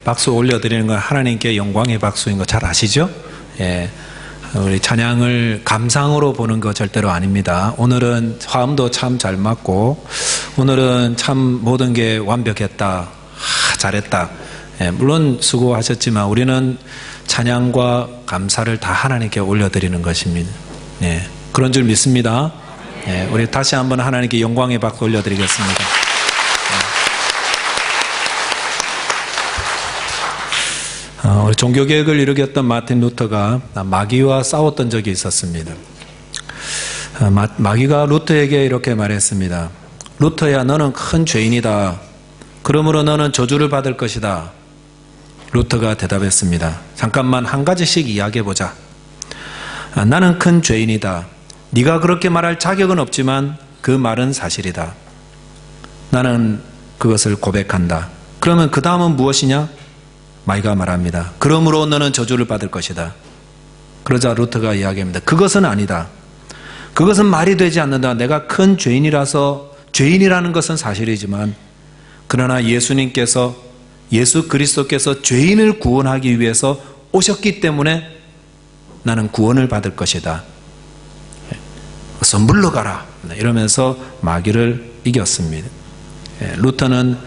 박수 올려드리는 건 하나님께 영광의 박수인 거 잘 아시죠? 예. 우리 찬양을 감상으로 보는 거 절대로 아닙니다. 오늘은 화음도 참 잘 맞고, 오늘은 참 모든 게 완벽했다. 잘했다. 예, 물론 수고하셨지만 우리는 찬양과 감사를 다 하나님께 올려드리는 것입니다. 예, 그런 줄 믿습니다. 예, 우리 다시 한번 하나님께 영광의 박수 올려드리겠습니다. 우리 종교개혁을 일으켰던 마틴 루터가 마귀와 싸웠던 적이 있었습니다. 마귀가 루터에게 이렇게 말했습니다. 루터야, 너는 큰 죄인이다. 그러므로 너는 저주를 받을 것이다. 루터가 대답했습니다. 잠깐만 한 가지씩 이야기해보자. 나는 큰 죄인이다. 네가 그렇게 말할 자격은 없지만 그 말은 사실이다. 나는 그것을 고백한다. 그러면 그 다음은 무엇이냐? 마귀가 말합니다. 그러므로 너는 저주를 받을 것이다. 그러자 루터가 이야기합니다. 그것은 아니다. 그것은 말이 되지 않는다. 내가 큰 죄인이라서, 죄인이라는 것은 사실이지만, 그러나 예수 그리스도께서 죄인을 구원하기 위해서 오셨기 때문에 나는 구원을 받을 것이다. 어서 물러가라. 이러면서 마귀를 이겼습니다. 루터는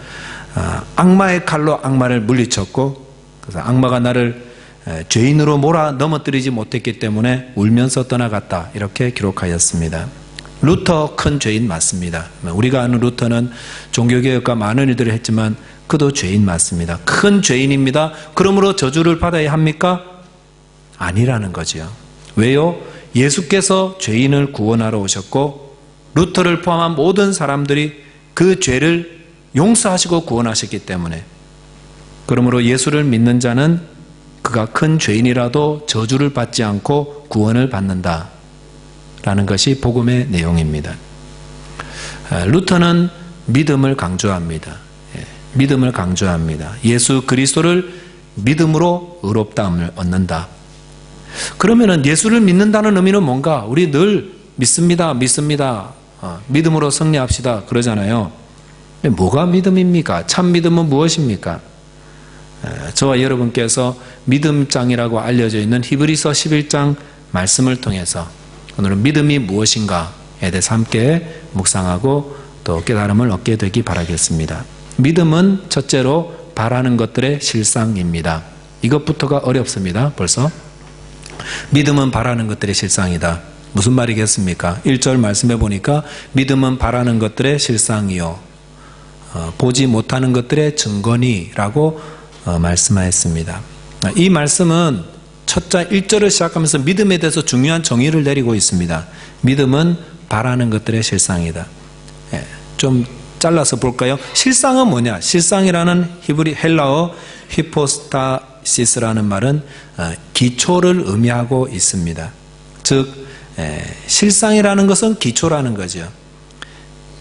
악마의 칼로 악마를 물리쳤고, 그래서 악마가 나를 죄인으로 몰아 넘어뜨리지 못했기 때문에 울면서 떠나갔다. 이렇게 기록하였습니다. 루터 큰 죄인 맞습니다. 우리가 아는 루터는 종교개혁과 많은 일들을 했지만 그도 죄인 맞습니다. 큰 죄인입니다. 그러므로 저주를 받아야 합니까? 아니라는 거지요. 왜요? 예수께서 죄인을 구원하러 오셨고 루터를 포함한 모든 사람들이 그 죄를 용서하시고 구원하셨기 때문에, 그러므로 예수를 믿는 자는 그가 큰 죄인이라도 저주를 받지 않고 구원을 받는다 라는 것이 복음의 내용입니다. 루터는 믿음을 강조합니다. 믿음을 강조합니다. 예수 그리스도를 믿음으로 의롭다함을 얻는다. 그러면은 예수를 믿는다는 의미는 뭔가? 우리 늘 믿습니다. 믿음으로 승리합시다 그러잖아요. 뭐가 믿음입니까? 참 믿음은 무엇입니까? 저와 여러분께서 믿음장이라고 알려져 있는 히브리서 11장 말씀을 통해서 오늘은 믿음이 무엇인가에 대해서 함께 묵상하고 또 깨달음을 얻게 되기 바라겠습니다. 믿음은 첫째로 바라는 것들의 실상입니다. 이것부터가 어렵습니다. 벌써 믿음은 바라는 것들의 실상이다. 무슨 말이겠습니까? 1절 말씀해 보니까 믿음은 바라는 것들의 실상이요 보지 못하는 것들의 증거니라고 말씀하였습니다. 이 말씀은 첫자 1절을 시작하면서 믿음에 대해서 중요한 정의를 내리고 있습니다. 믿음은 바라는 것들의 실상이다. 좀 잘라서 볼까요? 실상은 뭐냐? 실상이라는 헬라어 히포스타시스라는 말은 기초를 의미하고 있습니다. 즉 실상이라는 것은 기초라는 거죠.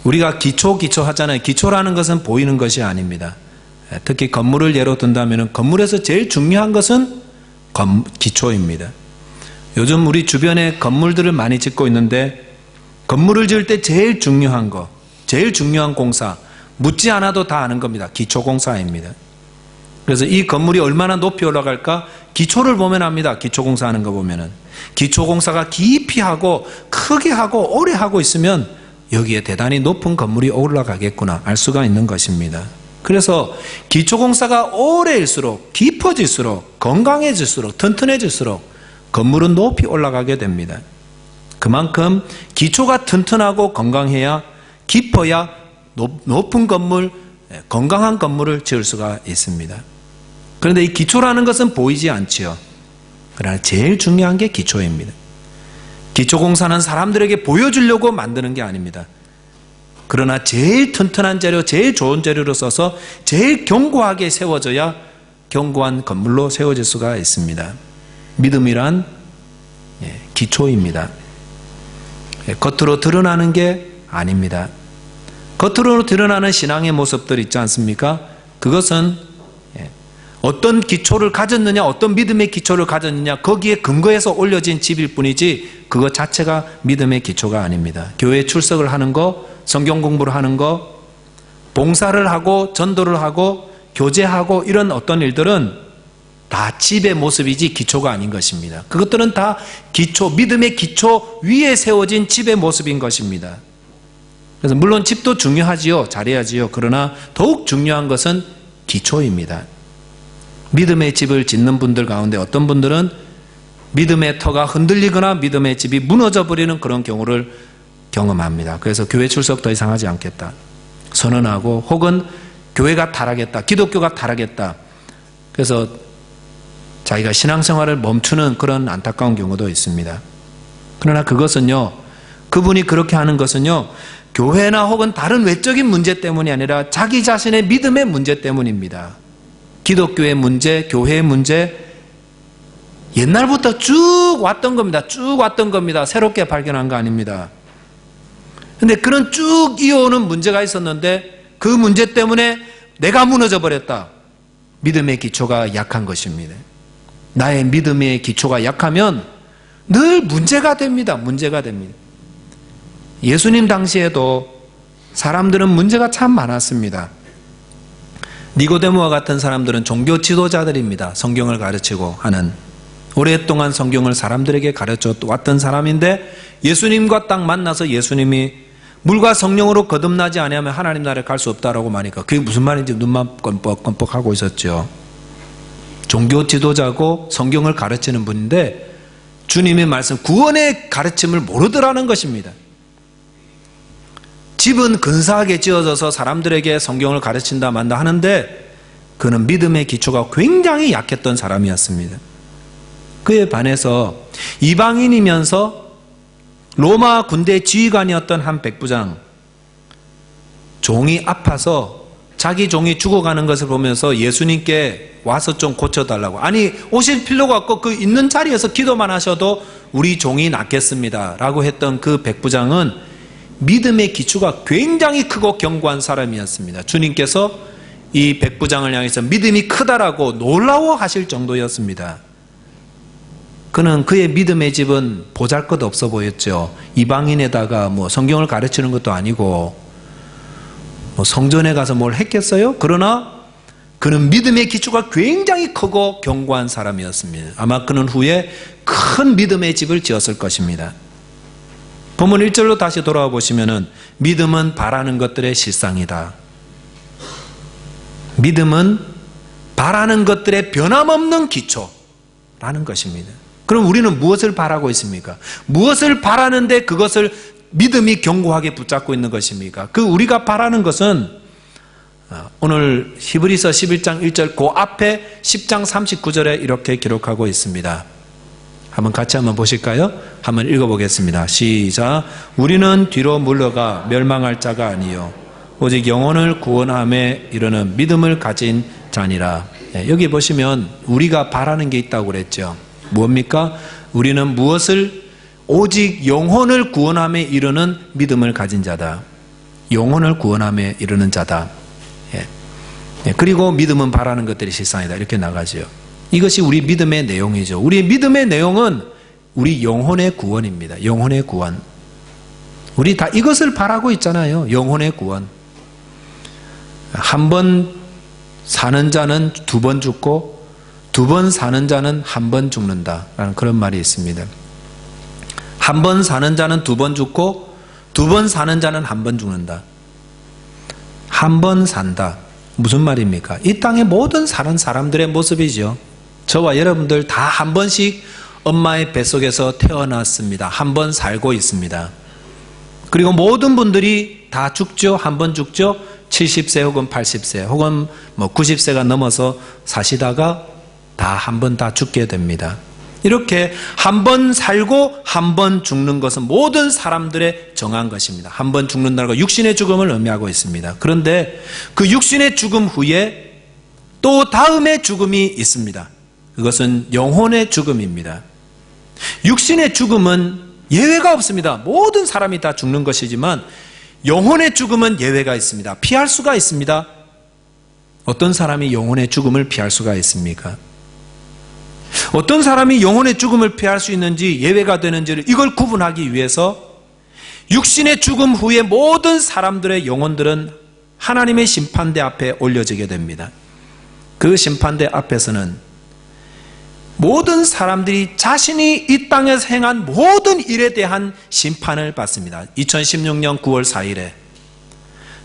우리가 기초 하잖아요. 기초라는 것은 보이는 것이 아닙니다. 특히 건물을 예로 든다면 건물에서 제일 중요한 것은 기초입니다. 요즘 우리 주변에 건물들을 많이 짓고 있는데 건물을 지을 때 제일 중요한 거, 제일 중요한 공사, 묻지 않아도 다 아는 겁니다. 기초공사입니다. 그래서 이 건물이 얼마나 높이 올라갈까? 기초를 보면 압니다. 기초공사하는 거 보면은. 기초공사가 깊이 하고 크게 하고 오래 하고 있으면 여기에 대단히 높은 건물이 올라가겠구나 알 수가 있는 것입니다. 그래서 기초공사가 오래일수록 깊어질수록 건강해질수록 튼튼해질수록 건물은 높이 올라가게 됩니다. 그만큼 기초가 튼튼하고 건강해야 깊어야 높은 건물, 건강한 건물을 지을 수가 있습니다. 그런데 이 기초라는 것은 보이지 않지요. 그러나 제일 중요한 게 기초입니다. 기초공사는 사람들에게 보여주려고 만드는 게 아닙니다. 그러나 제일 튼튼한 재료, 제일 좋은 재료로 써서 제일 견고하게 세워져야 견고한 건물로 세워질 수가 있습니다. 믿음이란 기초입니다. 겉으로 드러나는 게 아닙니다. 겉으로 드러나는 신앙의 모습들 있지 않습니까? 그것은 어떤 기초를 가졌느냐, 어떤 믿음의 기초를 가졌느냐, 거기에 근거해서 올려진 집일 뿐이지 그것 자체가 믿음의 기초가 아닙니다. 교회에 출석을 하는 거, 성경 공부를 하는 거, 봉사를 하고 전도를 하고 교제하고 이런 어떤 일들은 다 집의 모습이지 기초가 아닌 것입니다. 그것들은 다 기초, 믿음의 기초 위에 세워진 집의 모습인 것입니다. 그래서 물론 집도 중요하지요. 잘해야지요. 그러나 더욱 중요한 것은 기초입니다. 믿음의 집을 짓는 분들 가운데 어떤 분들은 믿음의 터가 흔들리거나 믿음의 집이 무너져 버리는 그런 경우를 경험합니다. 그래서 교회 출석 더 이상 하지 않겠다 선언하고, 혹은 교회가 타락했다, 기독교가 타락했다, 그래서 자기가 신앙생활을 멈추는 그런 안타까운 경우도 있습니다. 그러나 그것은요, 그분이 그렇게 하는 것은요, 교회나 혹은 다른 외적인 문제 때문이 아니라 자기 자신의 믿음의 문제 때문입니다. 기독교의 문제, 교회의 문제, 옛날부터 쭉 왔던 겁니다. 쭉 왔던 겁니다. 새롭게 발견한 거 아닙니다. 근데 그런 쭉 이어오는 문제가 있었는데 그 문제 때문에 내가 무너져 버렸다. 믿음의 기초가 약한 것입니다. 나의 믿음의 기초가 약하면 늘 문제가 됩니다. 문제가 됩니다. 예수님 당시에도 사람들은 문제가 참 많았습니다. 니고데모와 같은 사람들은 종교 지도자들입니다. 성경을 가르치고 하는, 오랫동안 성경을 사람들에게 가르쳐 왔던 사람인데 예수님과 딱 만나서 예수님이 물과 성령으로 거듭나지 아니하면 하나님 나라에 갈 수 없다라고 말하니까 그게 무슨 말인지 눈만 껌뻑껌뻑 하고 있었죠. 종교 지도자고 성경을 가르치는 분인데 주님의 말씀, 구원의 가르침을 모르더라는 것입니다. 집은 근사하게 지어져서 사람들에게 성경을 가르친다 만다 하는데 그는 믿음의 기초가 굉장히 약했던 사람이었습니다. 그에 반해서 이방인이면서 로마 군대 지휘관이었던 한 백부장, 종이 아파서 자기 종이 죽어가는 것을 보면서 예수님께 와서 좀 고쳐달라고, 아니 오실 필요가 없고 그 있는 자리에서 기도만 하셔도 우리 종이 낫겠습니다 라고 했던 그 백부장은 믿음의 기초가 굉장히 크고 견고한 사람이었습니다. 주님께서 이 백부장을 향해서 믿음이 크다라고 놀라워하실 정도였습니다. 그는 그의 믿음의 집은 보잘것없어 보였죠. 이방인에다가 뭐 성경을 가르치는 것도 아니고 뭐 성전에 가서 뭘 했겠어요? 그러나 그는 믿음의 기초가 굉장히 크고 견고한 사람이었습니다. 아마 그는 후에 큰 믿음의 집을 지었을 것입니다. 본문 1절로 다시 돌아와 보시면은 믿음은 바라는 것들의 실상이다. 믿음은 바라는 것들의 변함없는 기초라는 것입니다. 그럼 우리는 무엇을 바라고 있습니까? 무엇을 바라는데 그것을 믿음이 견고하게 붙잡고 있는 것입니까? 그 우리가 바라는 것은 오늘 히브리서 11장 1절 그 앞에 10장 39절에 이렇게 기록하고 있습니다. 한번 같이 한번 보실까요? 한번 읽어보겠습니다. 시작. 우리는 뒤로 물러가 멸망할 자가 아니요 오직 영혼을 구원함에 이르는 믿음을 가진 자니라. 여기 보시면 우리가 바라는 게 있다고 그랬죠. 무엇입니까? 우리는 무엇을? 오직 영혼을 구원함에 이르는 믿음을 가진 자다. 영혼을 구원함에 이르는 자다. 그리고 믿음은 바라는 것들이 실상이다. 이렇게 나가죠. 이것이 우리 믿음의 내용이죠. 우리의 믿음의 내용은 우리 영혼의 구원입니다. 영혼의 구원. 우리 다 이것을 바라고 있잖아요. 영혼의 구원. 한 번 사는 자는 두 번 죽고 두 번 사는 자는 한 번 죽는다라는 그런 말이 있습니다. 한 번 사는 자는 두 번 죽고 두 번 사는 자는 한 번 죽는다. 한 번 산다. 무슨 말입니까? 이 땅의 모든 사는 사람들의 모습이죠. 저와 여러분들 다 한 번씩 엄마의 뱃속에서 태어났습니다. 한 번 살고 있습니다. 그리고 모든 분들이 다 죽죠. 한 번 죽죠. 70세 혹은 80세 혹은 90세가 넘어서 사시다가 다 한 번 다 죽게 됩니다. 이렇게 한 번 살고 한 번 죽는 것은 모든 사람들의 정한 것입니다. 한 번 죽는다는 것, 육신의 죽음을 의미하고 있습니다. 그런데 그 육신의 죽음 후에 또 다음의 죽음이 있습니다. 그것은 영혼의 죽음입니다. 육신의 죽음은 예외가 없습니다. 모든 사람이 다 죽는 것이지만 영혼의 죽음은 예외가 있습니다. 피할 수가 있습니다. 어떤 사람이 영혼의 죽음을 피할 수가 있습니까? 어떤 사람이 영혼의 죽음을 피할 수 있는지 예외가 되는지를 이걸 구분하기 위해서 육신의 죽음 후에 모든 사람들의 영혼들은 하나님의 심판대 앞에 올려지게 됩니다. 그 심판대 앞에서는 모든 사람들이 자신이 이 땅에서 행한 모든 일에 대한 심판을 받습니다. 2016년 9월 4일에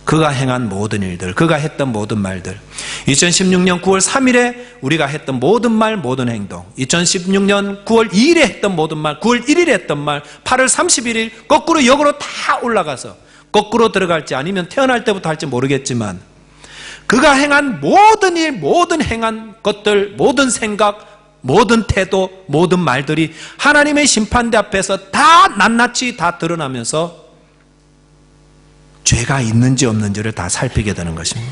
그가 행한 모든 일들, 그가 했던 모든 말들, 2016년 9월 3일에 우리가 했던 모든 말, 모든 행동, 2016년 9월 2일에 했던 모든 말, 9월 1일에 했던 말, 8월 31일 거꾸로 역으로 다 올라가서 거꾸로 들어갈지 아니면 태어날 때부터 할지 모르겠지만 그가 행한 모든 일, 모든 행한 것들, 모든 생각, 모든 태도, 모든 말들이 하나님의 심판대 앞에서 다 낱낱이 다 드러나면서 죄가 있는지 없는지를 다 살피게 되는 것입니다.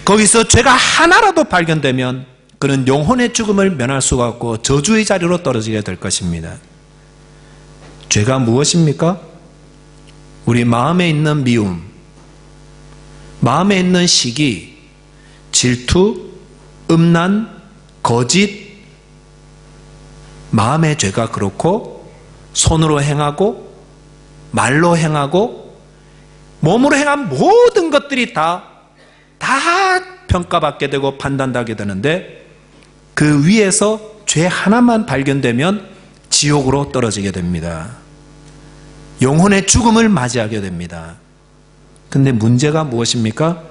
거기서 죄가 하나라도 발견되면 그는 영혼의 죽음을 면할 수가 없고 저주의 자리로 떨어지게 될 것입니다. 죄가 무엇입니까? 우리 마음에 있는 미움, 마음에 있는 시기, 질투, 음란, 거짓, 마음의 죄가 그렇고 손으로 행하고 말로 행하고 몸으로 행한 모든 것들이 다 평가받게 되고 판단하게 되는데 그 위에서 죄 하나만 발견되면 지옥으로 떨어지게 됩니다. 영혼의 죽음을 맞이하게 됩니다. 근데 문제가 무엇입니까?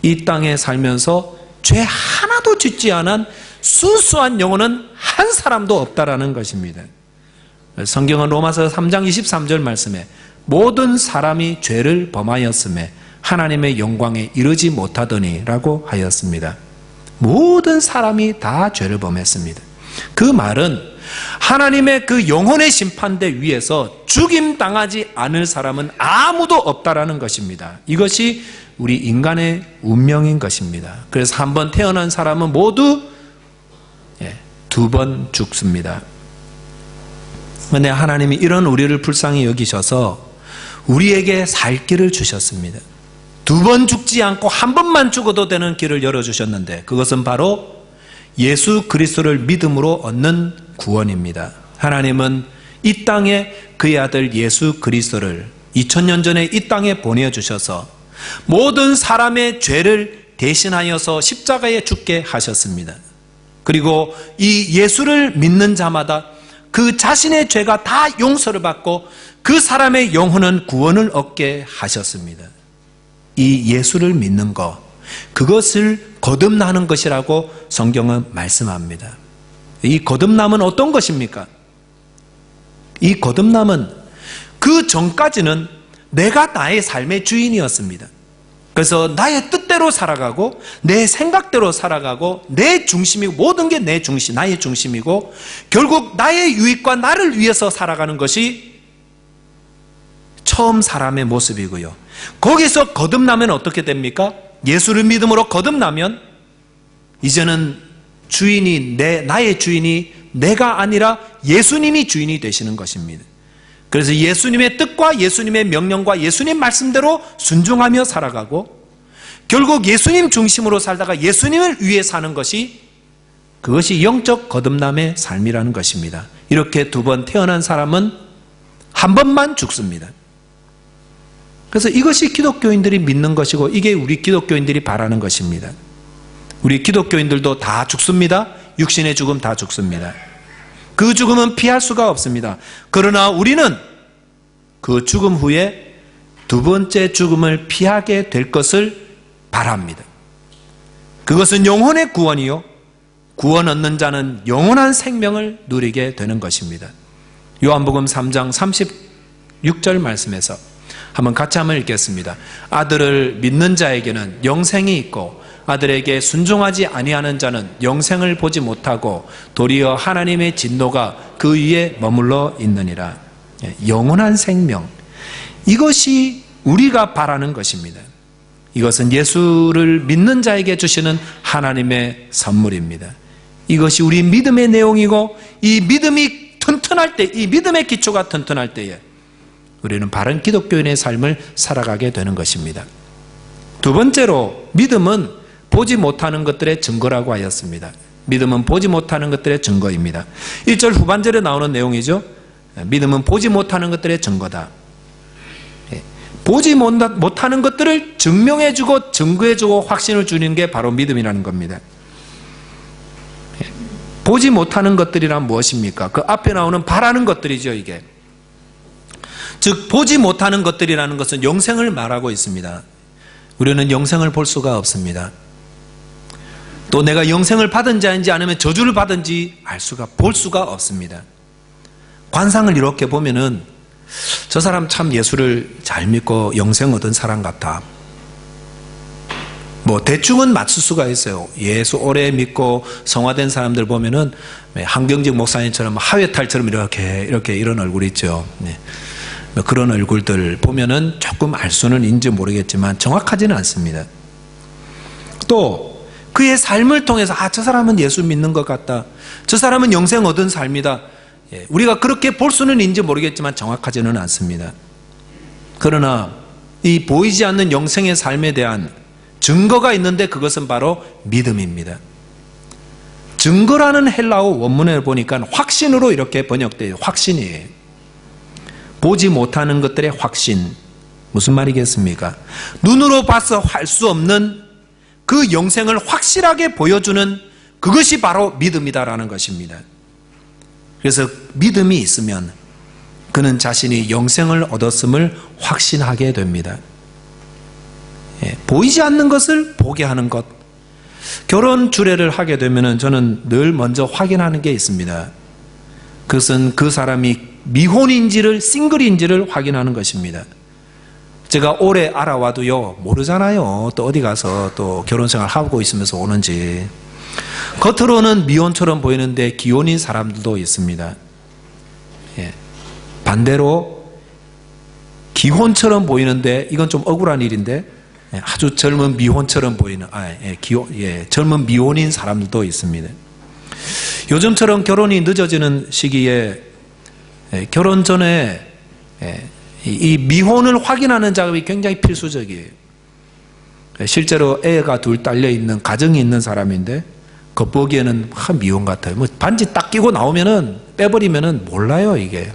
이 땅에 살면서 죄 하나도 짓지 않은 순수한 영혼은 한 사람도 없다라는 것입니다. 성경은 로마서 3장 23절 말씀에 모든 사람이 죄를 범하였음에 하나님의 영광에 이르지 못하더니 라고 하였습니다. 모든 사람이 다 죄를 범했습니다. 그 말은 하나님의 그 영혼의 심판대 위에서 죽임당하지 않을 사람은 아무도 없다라는 것입니다. 이것이 우리 인간의 운명인 것입니다. 그래서 한 번 태어난 사람은 모두 2번 죽습니다. 그런데 하나님이 이런 우리를 불쌍히 여기셔서 우리에게 살 길을 주셨습니다. 2번 죽지 않고 한 번만 죽어도 되는 길을 열어주셨는데 그것은 바로 예수 그리스도를 믿음으로 얻는 구원입니다. 하나님은 이 땅에 그의 아들 예수 그리스도를 2000년 전에 이 땅에 보내주셔서 모든 사람의 죄를 대신하여서 십자가에 죽게 하셨습니다. 그리고 이 예수를 믿는 자마다 그 자신의 죄가 다 용서를 받고 그 사람의 영혼은 구원을 얻게 하셨습니다. 이 예수를 믿는 것, 그것을 거듭나는 것이라고 성경은 말씀합니다. 이 거듭남은 어떤 것입니까? 이 거듭남은 그 전까지는 내가 나의 삶의 주인이었습니다. 그래서 나의 뜻대로 살아가고 내 생각대로 살아가고 내 중심이고 모든 게 내 중심, 나의 중심이고 결국 나의 유익과 나를 위해서 살아가는 것이 처음 사람의 모습이고요. 거기서 거듭나면 어떻게 됩니까? 예수를 믿음으로 거듭나면 이제는 주인이 나의 주인이 내가 아니라 예수님이 주인이 되시는 것입니다. 그래서 예수님의 뜻과 예수님의 명령과 예수님 말씀대로 순종하며 살아가고 결국 예수님 중심으로 살다가 예수님을 위해 사는 것이 그것이 영적 거듭남의 삶이라는 것입니다. 이렇게 2번 태어난 사람은 한 번만 죽습니다. 그래서 이것이 기독교인들이 믿는 것이고 이게 우리 기독교인들이 바라는 것입니다. 우리 기독교인들도 다 죽습니다. 육신의 죽음 다 죽습니다. 그 죽음은 피할 수가 없습니다. 그러나 우리는 그 죽음 후에 2번째 죽음을 피하게 될 것을 바랍니다. 그것은 영혼의 구원이요, 구원 얻는 자는 영원한 생명을 누리게 되는 것입니다. 요한복음 3장 36절 말씀에서 한번 같이 한번 읽겠습니다. 아들을 믿는 자에게는 영생이 있고 아들에게 순종하지 아니하는 자는 영생을 보지 못하고 도리어 하나님의 진노가 그 위에 머물러 있느니라. 영원한 생명, 이것이 우리가 바라는 것입니다. 이것은 예수를 믿는 자에게 주시는 하나님의 선물입니다. 이것이 우리 믿음의 내용이고 이 믿음이 튼튼할 때, 이 믿음의 기초가 튼튼할 때에 우리는 바른 기독교인의 삶을 살아가게 되는 것입니다. 2번째로 믿음은 보지 못하는 것들의 증거라고 하였습니다. 믿음은 보지 못하는 것들의 증거입니다. 1절 후반절에 나오는 내용이죠. 믿음은 보지 못하는 것들의 증거다. 보지 못하는 것들을 증명해주고 증거해주고 확신을 주는 게 바로 믿음이라는 겁니다. 보지 못하는 것들이란 무엇입니까? 그 앞에 나오는 바라는 것들이죠, 이게. 즉, 보지 못하는 것들이라는 것은 영생을 말하고 있습니다. 우리는 영생을 볼 수가 없습니다. 또 내가 영생을 받은지 아닌지 아니면 저주를 받은지 볼 수가 없습니다. 관상을 이렇게 보면은 저 사람 참 예수를 잘 믿고 영생 얻은 사람 같아. 뭐 대충은 맞출 수가 있어요. 예수 오래 믿고 성화된 사람들 보면은 한경직 목사님처럼 하회탈처럼 이렇게 이런 얼굴 있죠. 네. 그런 얼굴들 보면은 조금 알 수는 있는지 모르겠지만 정확하지는 않습니다. 또 그의 삶을 통해서 저 사람은 예수 믿는 것 같다. 저 사람은 영생 얻은 삶이다. 우리가 그렇게 볼 수는 있는지 모르겠지만 정확하지는 않습니다. 그러나 이 보이지 않는 영생의 삶에 대한 증거가 있는데 그것은 바로 믿음입니다. 증거라는 헬라어 원문을 보니까 확신으로 이렇게 번역돼요. 확신이에요. 보지 못하는 것들의 확신. 무슨 말이겠습니까? 눈으로 봐서 할 수 없는 그 영생을 확실하게 보여주는 그것이 바로 믿음이다라는 것입니다. 그래서 믿음이 있으면 그는 자신이 영생을 얻었음을 확신하게 됩니다. 보이지 않는 것을 보게 하는 것. 결혼 주례를 하게 되면 저는 늘 먼저 확인하는 게 있습니다. 그것은 그 사람이 미혼인지를 싱글인지를 확인하는 것입니다. 제가 오래 알아와도요 모르잖아요. 또 어디 가서 또 결혼생활 하고 있으면서 오는지. 겉으로는 미혼처럼 보이는데 기혼인 사람들도 있습니다. 반대로 기혼처럼 보이는데 이건 좀 억울한 일인데 아주 젊은 미혼처럼 보이는 젊은 미혼인 사람들도 있습니다. 요즘처럼 결혼이 늦어지는 시기에 결혼 전에 이 미혼을 확인하는 작업이 굉장히 필수적이에요. 실제로 애가 둘 딸려 있는 가정이 있는 사람인데 겉보기에는 미혼 같아요. 뭐 반지 딱 끼고 나오면은 빼버리면은 몰라요 이게.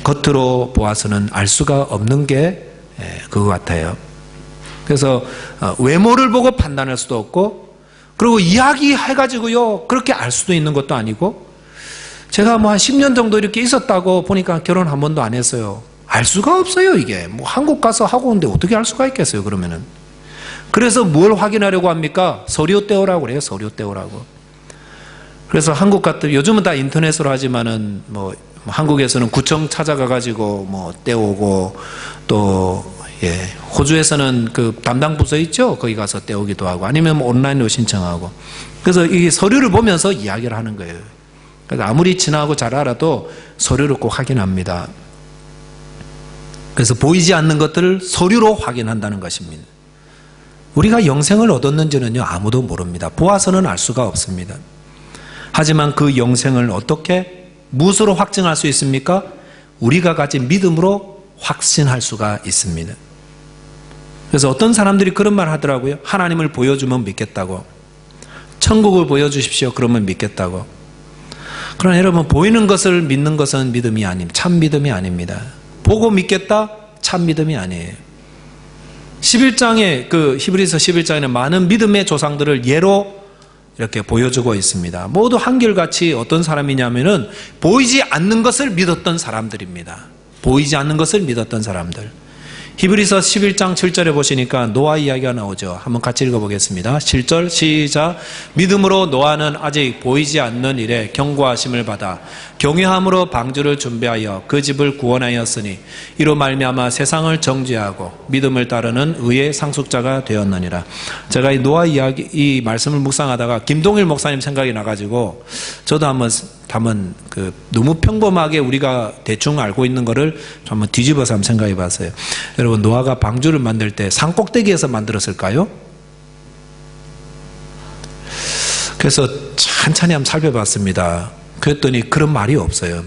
겉으로 보아서는 알 수가 없는 게 그거 같아요. 그래서 외모를 보고 판단할 수도 없고, 그리고 이야기해가지고요 그렇게 알 수도 있는 것도 아니고, 제가 뭐 한 10년 정도 이렇게 있었다고 보니까 결혼 한 번도 안 했어요. 알 수가 없어요 이게. 뭐 한국 가서 하고 오는데 어떻게 알 수가 있겠어요 그러면은. 그래서 뭘 확인하려고 합니까? 서류 떼오라고 그래요. 서류 떼오라고. 그래서 한국 같은, 요즘은 다 인터넷으로 하지만은 뭐 한국에서는 구청 찾아가가지고 뭐 떼오고, 또 호주에서는 그 담당 부서 있죠. 거기 가서 떼오기도 하고, 아니면 뭐 온라인으로 신청하고. 그래서 이 서류를 보면서 이야기를 하는 거예요. 그래서 아무리 친하고 잘 알아도 서류를 꼭 확인합니다. 그래서 보이지 않는 것들을 서류로 확인한다는 것입니다. 우리가 영생을 얻었는지는요 아무도 모릅니다. 보아서는 알 수가 없습니다. 하지만 그 영생을 어떻게, 무엇으로 확증할 수 있습니까? 우리가 가진 믿음으로 확신할 수가 있습니다. 그래서 어떤 사람들이 그런 말 하더라고요. 하나님을 보여주면 믿겠다고. 천국을 보여주십시오. 그러면 믿겠다고. 그러나 여러분, 보이는 것을 믿는 것은 믿음이 아닙니다. 참 믿음이 아닙니다. 보고 믿겠다? 참 믿음이 아니에요. 11장에 히브리서 11장에는 많은 믿음의 조상들을 예로 이렇게 보여주고 있습니다. 모두 한결같이 어떤 사람이냐면은 보이지 않는 것을 믿었던 사람들입니다. 보이지 않는 것을 믿었던 사람들. 히브리서 11장 7절에 보시니까 노아 이야기가 나오죠. 한번 같이 읽어보겠습니다. 7절 시작. 믿음으로 노아는 아직 보이지 않는 일에 경고하심을 받아 경외함으로 방주를 준비하여 그 집을 구원하였으니 이로 말미암아 세상을 정죄하고 믿음을 따르는 의의 상속자가 되었느니라. 제가 이 노아 이야기, 이 말씀을 묵상하다가 김동일 목사님 생각이 나가지고 저도 한번 너무 평범하게 우리가 대충 알고 있는 거를 한번 뒤집어서 한번 생각해 봤어요. 여러분, 노아가 방주를 만들 때 산꼭대기에서 만들었을까요? 그래서 천천히 한번 살펴봤습니다. 그랬더니 그런 말이 없어요.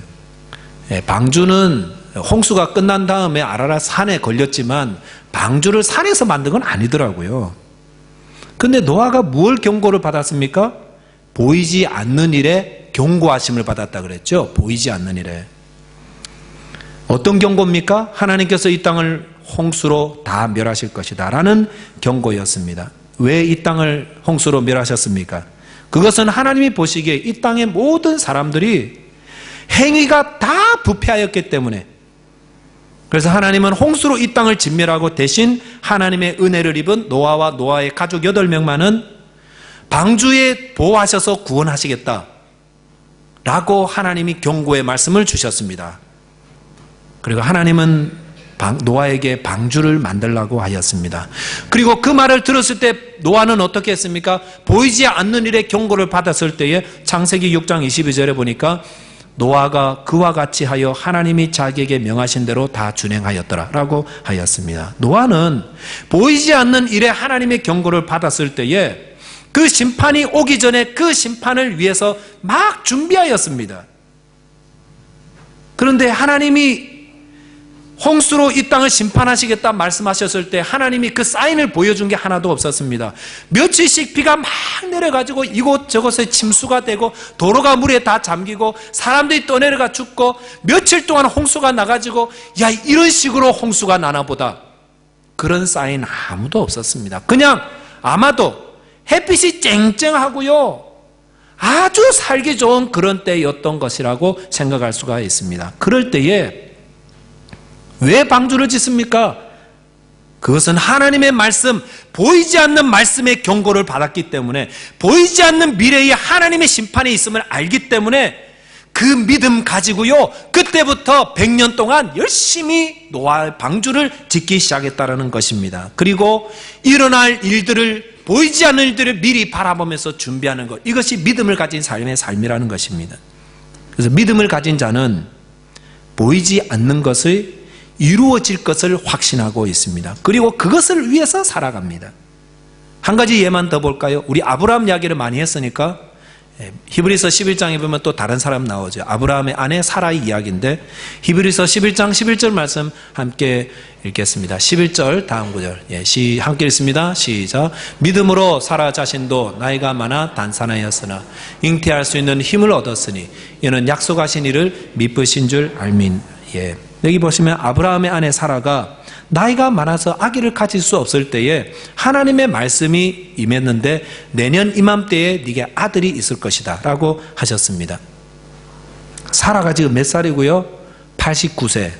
방주는 홍수가 끝난 다음에 아라랏 산에 걸렸지만 방주를 산에서 만든 건 아니더라고요. 근데 노아가 무엇 경고를 받았습니까? 보이지 않는 일에 경고하심을 받았다 그랬죠. 보이지 않는 일에. 어떤 경고입니까? 하나님께서 이 땅을 홍수로 다 멸하실 것이다 라는 경고였습니다. 왜 이 땅을 홍수로 멸하셨습니까? 그것은 하나님이 보시기에 이 땅의 모든 사람들이 행위가 다 부패하였기 때문에, 그래서 하나님은 홍수로 이 땅을 진멸하고 대신 하나님의 은혜를 입은 노아와 노아의 가족 8명만은 방주에 보호하셔서 구원하시겠다 라고 하나님이 경고의 말씀을 주셨습니다. 그리고 하나님은 노아에게 방주를 만들라고 하였습니다. 그리고 그 말을 들었을 때 노아는 어떻게 했습니까? 보이지 않는 일의 경고를 받았을 때에 창세기 6장 22절에 보니까 노아가 그와 같이 하여 하나님이 자기에게 명하신 대로 다 준행하였더라 라고 하였습니다. 노아는 보이지 않는 일에 하나님의 경고를 받았을 때에 그 심판이 오기 전에 그 심판을 위해서 막 준비하였습니다. 그런데 하나님이 홍수로 이 땅을 심판하시겠다 말씀하셨을 때 하나님이 그 사인을 보여준 게 하나도 없었습니다. 며칠씩 비가 막 내려가지고 이곳저곳에 침수가 되고 도로가 물에 다 잠기고 사람들이 떠내려가 죽고 며칠 동안 홍수가 나가지고 야, 이런 식으로 홍수가 나나 보다, 그런 사인 아무도 없었습니다. 그냥 아마도 햇빛이 쨍쨍하고요, 아주 살기 좋은 그런 때였던 것이라고 생각할 수가 있습니다. 그럴 때에 왜 방주를 짓습니까? 그것은 하나님의 말씀, 보이지 않는 말씀의 경고를 받았기 때문에, 보이지 않는 미래에 하나님의 심판이 있음을 알기 때문에 그 믿음 가지고요, 그때부터 100년 동안 열심히 노아 방주를 짓기 시작했다는 것입니다. 그리고 일어날 일들을, 보이지 않는 일들을 미리 바라보면서 준비하는 것, 이것이 믿음을 가진 삶의 삶이라는 것입니다. 그래서 믿음을 가진 자는 보이지 않는 것을 이루어질 것을 확신하고 있습니다. 그리고 그것을 위해서 살아갑니다. 한 가지 예만 더 볼까요? 우리 아브라함 이야기를 많이 했으니까 히브리서 11장에 보면 또 다른 사람 나오죠. 아브라함의 아내 사라의 이야기인데 히브리서 11장 11절 말씀 함께 읽겠습니다. 11절 다음 구절 함께 읽습니다. 시작. 믿음으로 사라 자신도 나이가 많아 단산하였으나 잉태할 수 있는 힘을 얻었으니 이는 약속하신 이를 미쁘신 줄 알민. 여기 보시면 아브라함의 아내 사라가 나이가 많아서 아기를 가질 수 없을 때에 하나님의 말씀이 임했는데 내년 이맘때에 네게 아들이 있을 것이다 라고 하셨습니다. 사라가 지금 몇 살이고요? 89세.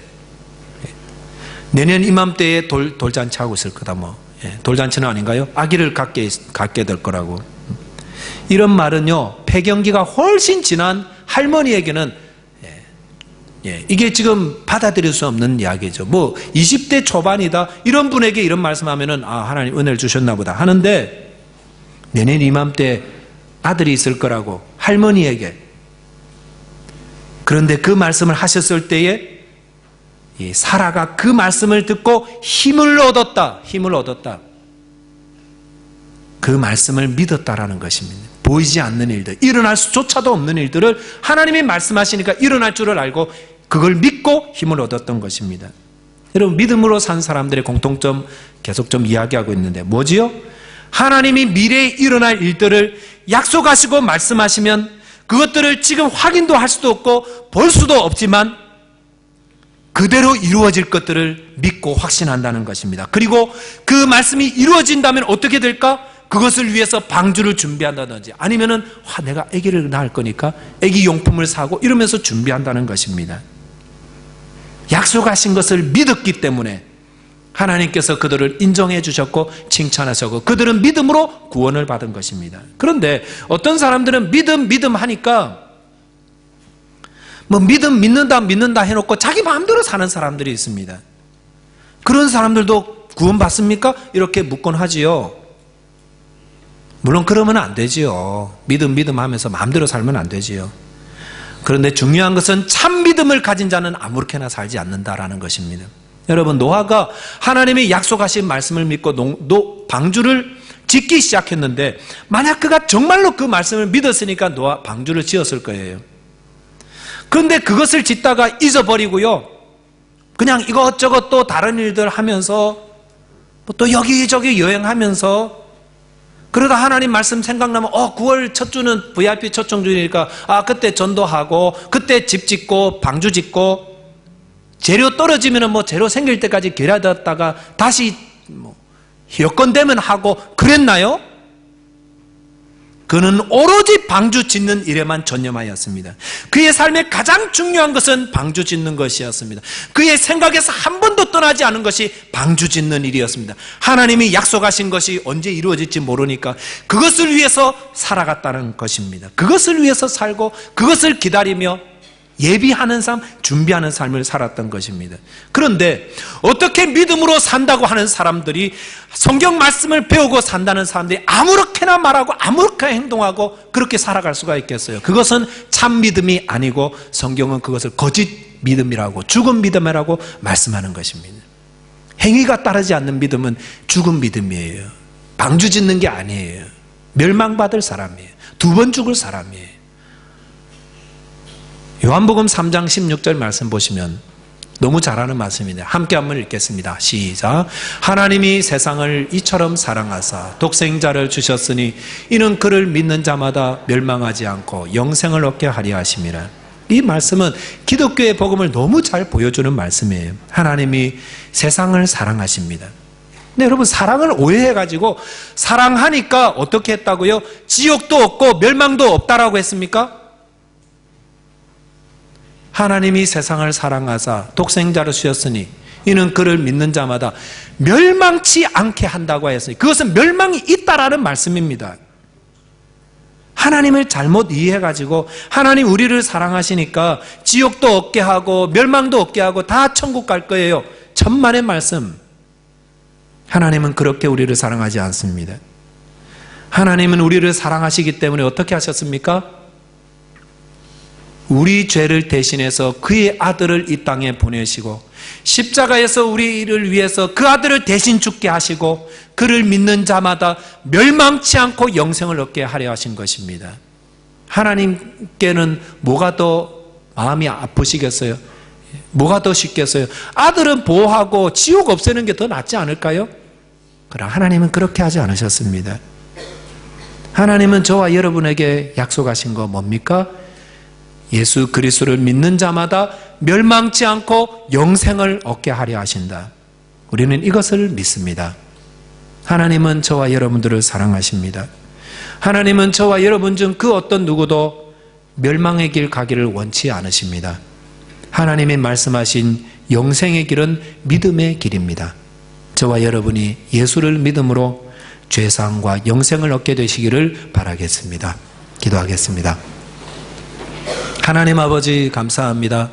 내년 이맘때에 돌잔치 하고 있을 거다. 돌잔치는 아닌가요? 아기를 갖게 될 거라고. 이런 말은요, 폐경기가 훨씬 지난 할머니에게는 이게 지금 받아들일 수 없는 이야기죠. 20대 초반이다 이런 분에게 이런 말씀하면은 하나님 은혜를 주셨나 보다 하는데, 내년 이맘때 아들이 있을 거라고 할머니에게. 그런데 그 말씀을 하셨을 때에 사라가 그 말씀을 듣고 힘을 얻었다. 그 말씀을 믿었다라는 것입니다. 보이지 않는 일들, 일어날 수조차도 없는 일들을 하나님이 말씀하시니까 일어날 줄을 알고 그걸 믿고 힘을 얻었던 것입니다. 여러분, 믿음으로 산 사람들의 공통점 계속 좀 이야기하고 있는데 뭐지요? 하나님이 미래에 일어날 일들을 약속하시고 말씀하시면 그것들을 지금 확인도 할 수도 없고 볼 수도 없지만 그대로 이루어질 것들을 믿고 확신한다는 것입니다. 그리고 그 말씀이 이루어진다면 어떻게 될까? 그것을 위해서 방주를 준비한다든지 아니면은 내가 아기를 낳을 거니까 아기 용품을 사고 이러면서 준비한다는 것입니다. 약속하신 것을 믿었기 때문에 하나님께서 그들을 인정해 주셨고 칭찬하셨고 그들은 믿음으로 구원을 받은 것입니다. 그런데 어떤 사람들은 믿음 하니까 믿는다 해놓고 자기 마음대로 사는 사람들이 있습니다. 그런 사람들도 구원받습니까? 이렇게 묻곤 하지요. 물론 그러면 안 되지요. 믿음 하면서 마음대로 살면 안 되지요. 그런데 중요한 것은 참 믿음을 가진 자는 아무렇게나 살지 않는다라는 것입니다. 여러분, 노아가 하나님의 약속하신 말씀을 믿고 방주를 짓기 시작했는데 만약 그가 정말로 그 말씀을 믿었으니까 노아 방주를 지었을 거예요. 그런데 그것을 짓다가 잊어버리고요, 그냥 이것저것 또 다른 일들 하면서 또 여기저기 여행하면서 그러다 하나님 말씀 생각나면 9월 첫 주는 VIP 초청주니까 그때 전도하고 그때 집 짓고 방주 짓고 재료 떨어지면 재료 생길 때까지 기다렸다가 다시 여건 되면 하고 그랬나요? 그는 오로지 방주 짓는 일에만 전념하였습니다. 그의 삶의 가장 중요한 것은 방주 짓는 것이었습니다. 그의 생각에서 한 번도 떠나지 않은 것이 방주 짓는 일이었습니다. 하나님이 약속하신 것이 언제 이루어질지 모르니까 그것을 위해서 살아갔다는 것입니다. 그것을 위해서 살고 그것을 기다리며 예비하는 삶, 준비하는 삶을 살았던 것입니다. 그런데 어떻게 믿음으로 산다고 하는 사람들이, 성경 말씀을 배우고 산다는 사람들이 아무렇게나 말하고 아무렇게나 행동하고 그렇게 살아갈 수가 있겠어요? 그것은 참 믿음이 아니고 성경은 그것을 거짓 믿음이라고, 죽은 믿음이라고 말씀하는 것입니다. 행위가 따르지 않는 믿음은 죽은 믿음이에요. 방주 짓는 게 아니에요. 멸망받을 사람이에요. 2번 죽을 사람이에요. 요한복음 3장 16절 말씀 보시면 너무 잘하는 말씀입니다. 함께 한번 읽겠습니다. 시작. 하나님이 세상을 이처럼 사랑하사 독생자를 주셨으니 이는 그를 믿는 자마다 멸망하지 않고 영생을 얻게 하려 하심이라. 이 말씀은 기독교의 복음을 너무 잘 보여주는 말씀이에요. 하나님이 세상을 사랑하십니다. 근데 여러분, 사랑을 오해해가지고 사랑하니까 어떻게 했다고요? 지옥도 없고 멸망도 없다라고 했습니까? 하나님이 세상을 사랑하사 독생자를 주셨으니 이는 그를 믿는 자마다 멸망치 않게 한다고 했어요. 그것은 멸망이 있다라는 말씀입니다. 하나님을 잘못 이해해가지고 하나님 우리를 사랑하시니까 지옥도 없게 하고 멸망도 없게 하고 다 천국 갈 거예요. 천만의 말씀. 하나님은 그렇게 우리를 사랑하지 않습니다. 하나님은 우리를 사랑하시기 때문에 어떻게 하셨습니까? 우리 죄를 대신해서 그의 아들을 이 땅에 보내시고 십자가에서 우리를 위해서 그 아들을 대신 죽게 하시고 그를 믿는 자마다 멸망치 않고 영생을 얻게 하려 하신 것입니다. 하나님께는 뭐가 더 마음이 아프시겠어요? 뭐가 더 쉽겠어요? 아들은 보호하고 지옥 없애는 게 더 낫지 않을까요? 그러나 하나님은 그렇게 하지 않으셨습니다. 하나님은 저와 여러분에게 약속하신 거 뭡니까? 예수 그리스도를 믿는 자마다 멸망치 않고 영생을 얻게 하려 하신다. 우리는 이것을 믿습니다. 하나님은 저와 여러분들을 사랑하십니다. 하나님은 저와 여러분 중 그 어떤 누구도 멸망의 길 가기를 원치 않으십니다. 하나님이 말씀하신 영생의 길은 믿음의 길입니다. 저와 여러분이 예수를 믿음으로 죄사함과 영생을 얻게 되시기를 바라겠습니다. 기도하겠습니다. 하나님 아버지 감사합니다.